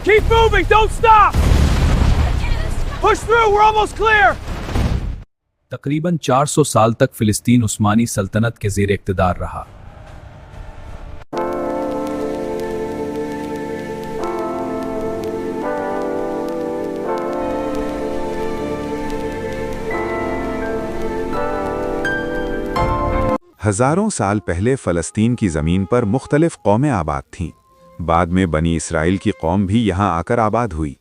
Keep moving, don't stop! Push through, we're almost clear! तकरीबन 400 साल तक फिलिस्तीन उस्मानी सल्तनत के ज़ेर इक़्तिदार रहा। हज़ारों साल पहले फ़लस्तीन की ज़मीन पर मुख्तलिफ़ कौमें आबाद थीं। बाद में बनी इसराइल की कौम भी यहाँ आकर आबाद हुई।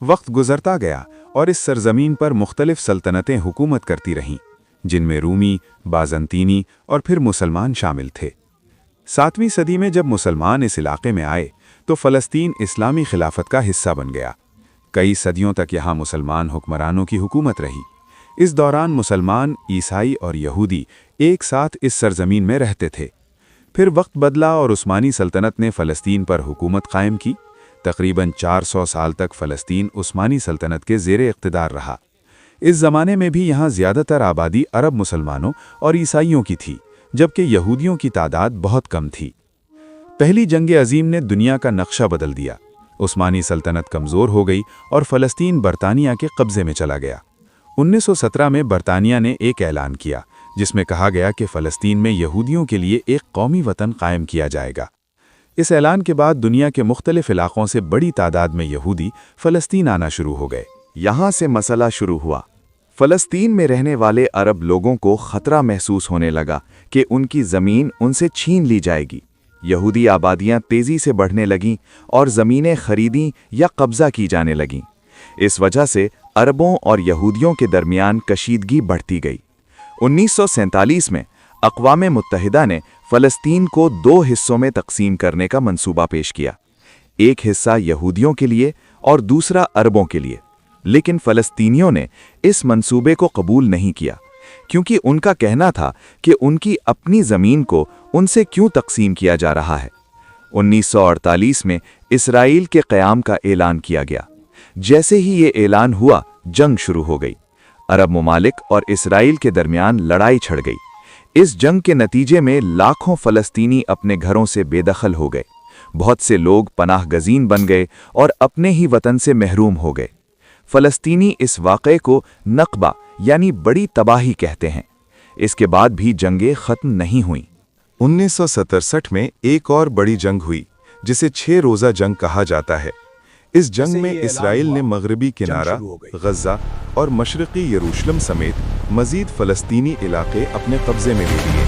वक्त गुज़रता गया और इस सरज़मीन पर मुख्तलिफ़ सल्तनतें हुकूमत करती रहीं, जिनमें रूमी, बाज़ंतीनी और फिर मुसलमान शामिल थे। 7वीं सदी में जब मुसलमान इस इलाक़े में आए तो फ़लस्तीन इस्लामी खिलाफत का हिस्सा बन गया। कई सदियों तक यहाँ मुसलमान हुक्मरानों की हुकूमत रही। इस दौरान मुसलमान, ईसाई और यहूदी एक साथ इस सरजमीन में रहते थे। फिर वक्त बदला और उस्मानी सल्तनत ने फ़लस्तीन पर हुकूमत कायम की। तकरीबन 400 साल तक फ़लस्तीन उस्मानी सल्तनत के ज़ेरे इक़्तिदार रहा। इस ज़माने में भी यहाँ ज़्यादातर आबादी अरब मुसलमानों और ईसाइयों की थी, जबकि यहूदियों की तादाद बहुत कम थी। पहली जंग अज़ीम ने दुनिया का नक्शा बदल दिया। उस्मानी सल्तनत कमज़ोर हो गई और फ़लस्तीन बरतानिया के कब्ज़े में चला गया। 1917 में बरतानिया ने एक ऐलान किया जिसमें कहा गया कि फ़लस्तीन में यहूदियों के लिए एक कौमी वतन कायम किया जाएगा। इस ऐलान के बाद दुनिया के मुख्तलिफ इलाक़ों से बड़ी तादाद में यहूदी फ़लस्तीन आना शुरू हो गए। यहाँ से मसला शुरू हुआ। फ़लस्तीन में रहने वाले अरब लोगों को ख़तरा महसूस होने लगा कि उनकी ज़मीन उनसे छीन ली जाएगी। यहूदी आबादियाँ तेज़ी से बढ़ने लगीं और ज़मीनें खरीदी या कब्ज़ा की जाने लगीं। इस वजह से अरबों और यहूदियों के दरमियान कशीदगी बढ़ती गई। 1947 में अक़वाम मुत्तहिदा ने फ़लस्तीन को 2 हिस्सों में तक़सीम करने का मंसूबा पेश किया, एक हिस्सा यहूदियों के लिए और दूसरा अरबों के लिए। लेकिन फ़लस्तीनियों ने इस मंसूबे को कबूल नहीं किया, क्योंकि उनका कहना था कि उनकी अपनी ज़मीन को उनसे क्यों तक़सीम किया जा रहा है। 1948 में इसराइल के क़याम का ऐलान किया गया। जैसे ही ये ऐलान हुआ, जंग शुरू हो गई। अरब ममालिक और इसराइल के दरमियान लड़ाई छिड़ गई। इस जंग के नतीजे में लाखों फ़लस्तीनी अपने घरों से बेदखल हो गए। बहुत से लोग पनाह गज़ीन बन गए और अपने ही वतन से महरूम हो गए। फ़लस्तीनी इस वाक़े को नक़बा यानी बड़ी तबाही कहते हैं। इसके बाद भी जंगें ख़त्म नहीं हुईं। 1967 में एक और बड़ी जंग हुई, जिसे 6 रोज़ा जंग कहा जाता है। इस जंग में इसराइल ने मगरबी किनारा, गज़ा और मशरक़ी यरूशलेम समेत मज़ीद फ़लस्तीनी इलाक़े अपने कब्ज़े में ले लिए।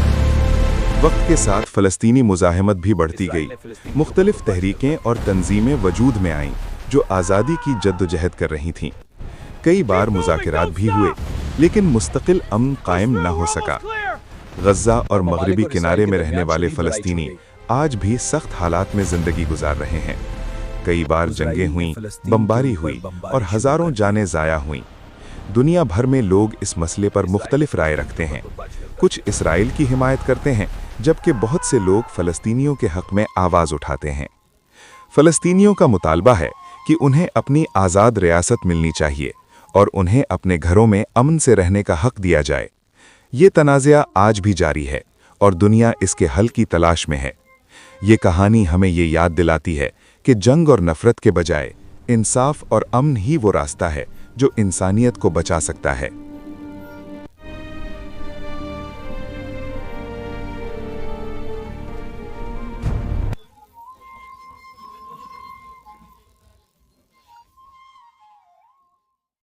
वक्त के साथ फ़लस्तीनी मुज़ाहमत भी बढ़ती गई। मुख्तलिफ़ तहरीकें और तंजीमें वजूद में आईं जो आज़ादी की जद्दोजहद कर रही थीं। कई बार मुज़ाकरात भी हुए, लेकिन मुस्तकिल अमन कायम न हो सका। गज़ा और मगरबी किनारे में रहने वाले फ़लस्तीनी आज भी सख्त हालात में ज़िंदगी गुजार रहे हैं। कई बार जंगें हुईं, बमबारी हुई और हज़ारों जानें ज़ाया हुईं। दुनिया भर में लोग इस मसले पर मुख्तलिफ राय रखते हैं। कुछ इसराइल की हिमायत करते हैं, जबकि बहुत से लोग फ़लस्तीनियों के हक़ में आवाज़ उठाते हैं। फ़लस्तीनियों का मुतालबा है कि उन्हें अपनी आज़ाद रियासत मिलनी चाहिए और उन्हें अपने घरों में अमन से रहने का हक़ दिया जाए। ये तनाज़ा आज भी जारी है और दुनिया इसके हल की तलाश में है। ये कहानी हमें ये याद दिलाती है कि जंग और नफ़रत के बजाय इंसाफ और अमन ही वो रास्ता है जो इंसानियत को बचा सकता है।